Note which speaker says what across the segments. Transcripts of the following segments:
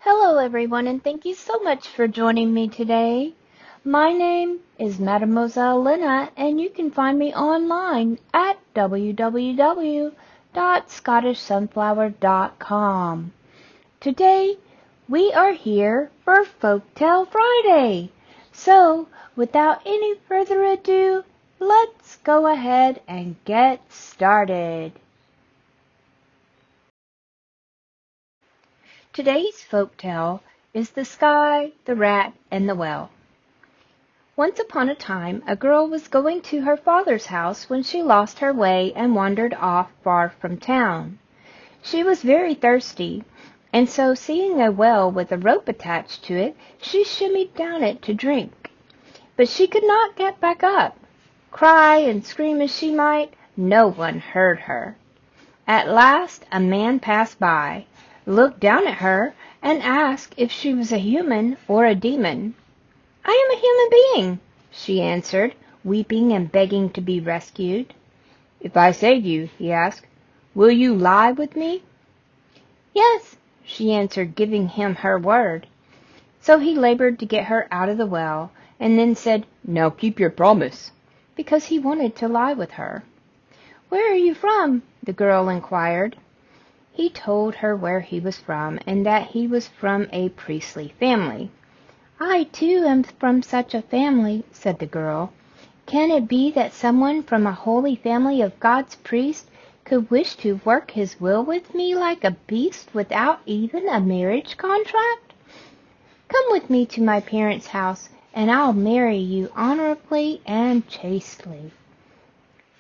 Speaker 1: Hello everyone, and thank you so much for joining me today. My name is Mademoiselle Lynna, and you can find me online at www.scottishsunflower.com. Today, we are here for Folktale Friday. So, without any further ado, let's go ahead and get started. Today's folktale is The Sky, the Rat, and the Well. Once upon a time, a girl was going to her father's house when she lost her way and wandered off far from town. She was very thirsty, and so seeing a well with a rope attached to it, she shimmied down it to drink. But she could not get back up. Cry and scream as she might, no one heard her. At last a man passed by, looked down at her, and asked if she was a human or a demon. "I am a human being," she answered, weeping and begging to be rescued. "If I save you," he asked, "will you lie with me?" "Yes," she answered, giving him her word. So he labored to get her out of the well, and then said, "Now keep your promise," because he wanted to lie with her. "Where are you from?" the girl inquired. He told her where he was from, and that he was from a priestly family. "I, too, am from such a family," said the girl. "Can it be that someone from a holy family of God's priests could wish to work his will with me like a beast without even a marriage contract? Come with me to my parents' house, and I'll marry you honorably and chastely."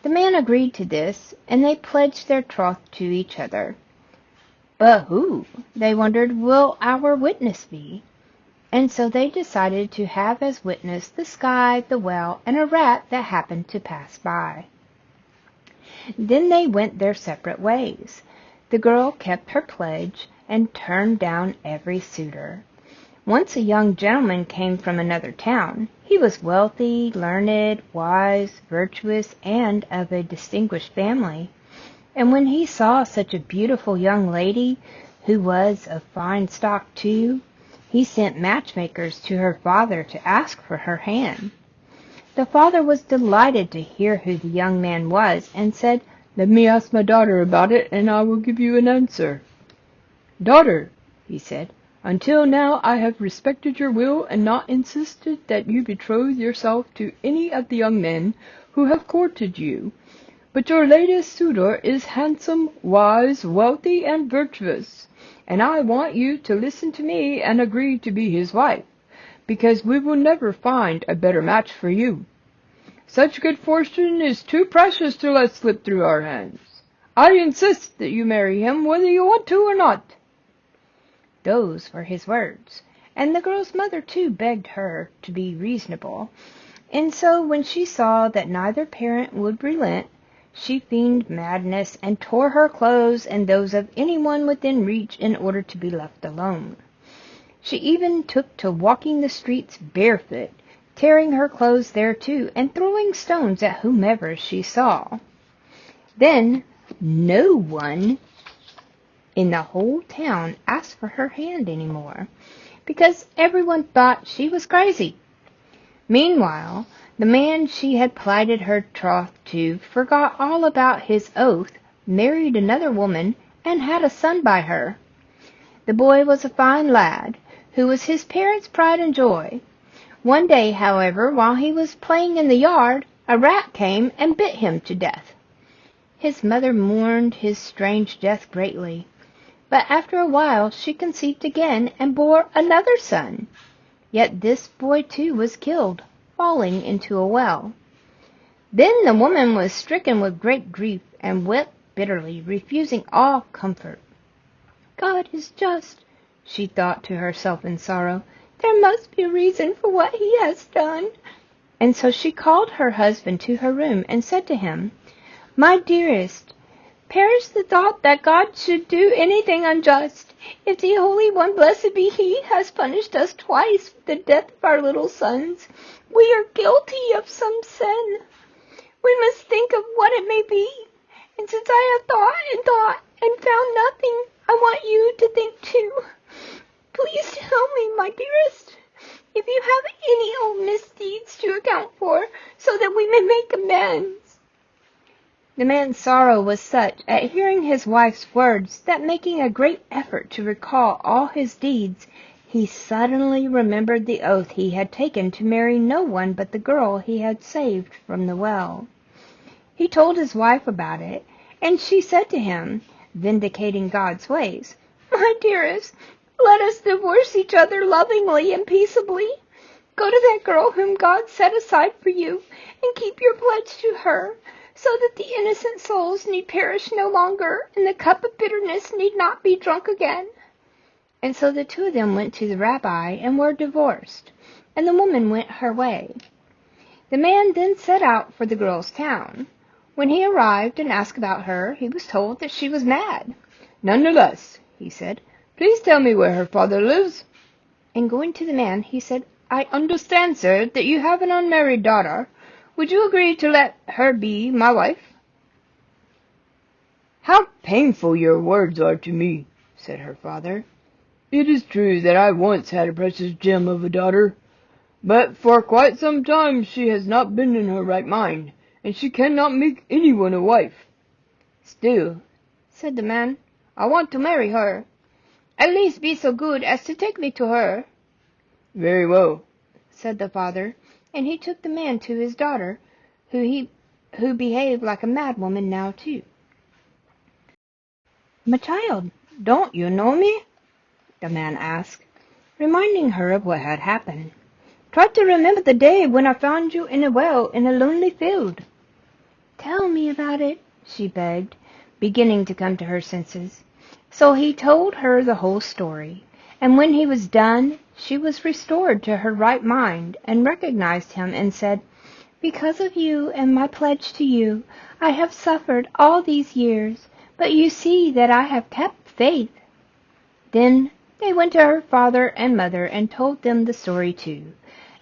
Speaker 1: The man agreed to this, and they pledged their troth to each other. But who, they wondered, will our witness be? And so they decided to have as witness the sky, the well, and a rat that happened to pass by. Then they went their separate ways. The girl kept her pledge and turned down every suitor. Once a young gentleman came from another town. He was wealthy, learned, wise, virtuous, and of a distinguished family. And when he saw such a beautiful young lady, who was of fine stock too, he sent matchmakers to her father to ask for her hand. The father was delighted to hear who the young man was, and said, "Let me ask my daughter about it, and I will give you an answer." "Daughter," he said, "until now I have respected your will and not insisted that you betroth yourself to any of the young men who have courted you. But your latest suitor is handsome, wise, wealthy, and virtuous, and I want you to listen to me and agree to be his wife, because we will never find a better match for you. Such good fortune is too precious to let slip through our hands. I insist that you marry him whether you want to or not." Those were his words, and the girl's mother too begged her to be reasonable, and so when she saw that neither parent would relent, she feigned madness and tore her clothes and those of anyone within reach in order to be left alone. She even took to walking the streets barefoot, tearing her clothes there too, and throwing stones at whomever she saw. Then no one in the whole town asked for her hand any more, because everyone thought she was crazy. Meanwhile, the man she had plighted her troth to forgot all about his oath, married another woman, and had a son by her. The boy was a fine lad, who was his parents' pride and joy. One day, however, while he was playing in the yard, a rat came and bit him to death. His mother mourned his strange death greatly, but after a while she conceived again and bore another son. Yet this boy too was killed, falling into a well. Then the woman was stricken with great grief and wept bitterly, refusing all comfort. "God is just," she thought to herself in sorrow. "There must be a reason for what he has done." And so she called her husband to her room and said to him, "My dearest, perish the thought that God should do anything unjust. If the Holy One, blessed be He, has punished us twice with the death of our little sons, we are guilty of some sin. We must think of what it may be. And since I have thought and found nothing, I want you to think too. Please tell me, my dearest, if you have any old misdeeds to account for, so that we may make amends." The man's sorrow was such at hearing his wife's words that, making a great effort to recall all his deeds, he suddenly remembered the oath he had taken to marry no one but the girl he had saved from the well. He told his wife about it, and she said to him, vindicating God's ways, "My dearest, let us divorce each other lovingly and peaceably. Go to that girl whom God set aside for you, and keep your pledge to her, so that the innocent souls need perish no longer, and the cup of bitterness need not be drunk again." And so the two of them went to the rabbi and were divorced, and the woman went her way. The man then set out for the girl's town. When he arrived and asked about her, he was told that she was mad. "Nonetheless," he said, "please tell me where her father lives." And going to the man, he said, "I understand, sir, that you have an unmarried daughter. Would you agree to let her be my wife?" "How painful your words are to me," said her father. "It is true that I once had a precious gem of a daughter, but for quite some time she has not been in her right mind, and she cannot make anyone a wife." "Still," said the man, "I want to marry her. At least be so good as to take me to her." "Very well," said the father, and he took the man to his daughter, who behaved like a madwoman now too. "My child, don't you know me?" the man asked, reminding her of what had happened. "Try to remember the day when I found you in a well in a lonely field." "Tell me about it," she begged, beginning to come to her senses. So he told her the whole story, and when he was done, she was restored to her right mind and recognized him and said, "Because of you and my pledge to you, I have suffered all these years, but you see that I have kept faith." Then they went to her father and mother and told them the story too,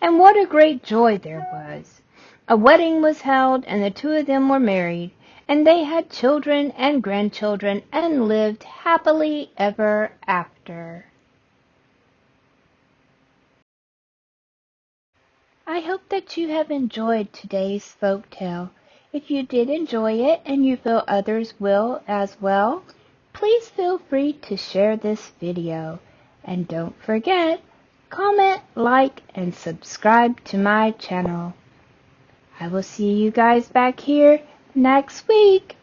Speaker 1: and what a great joy there was. A wedding was held, and the two of them were married, and they had children and grandchildren and lived happily ever after. I hope that you have enjoyed today's folk tale. If you did enjoy it and you feel others will as well, please feel free to share this video. And don't forget, comment, like, and subscribe to my channel. I will see you guys back here next week.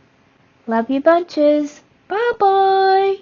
Speaker 1: Love you bunches. Bye-bye.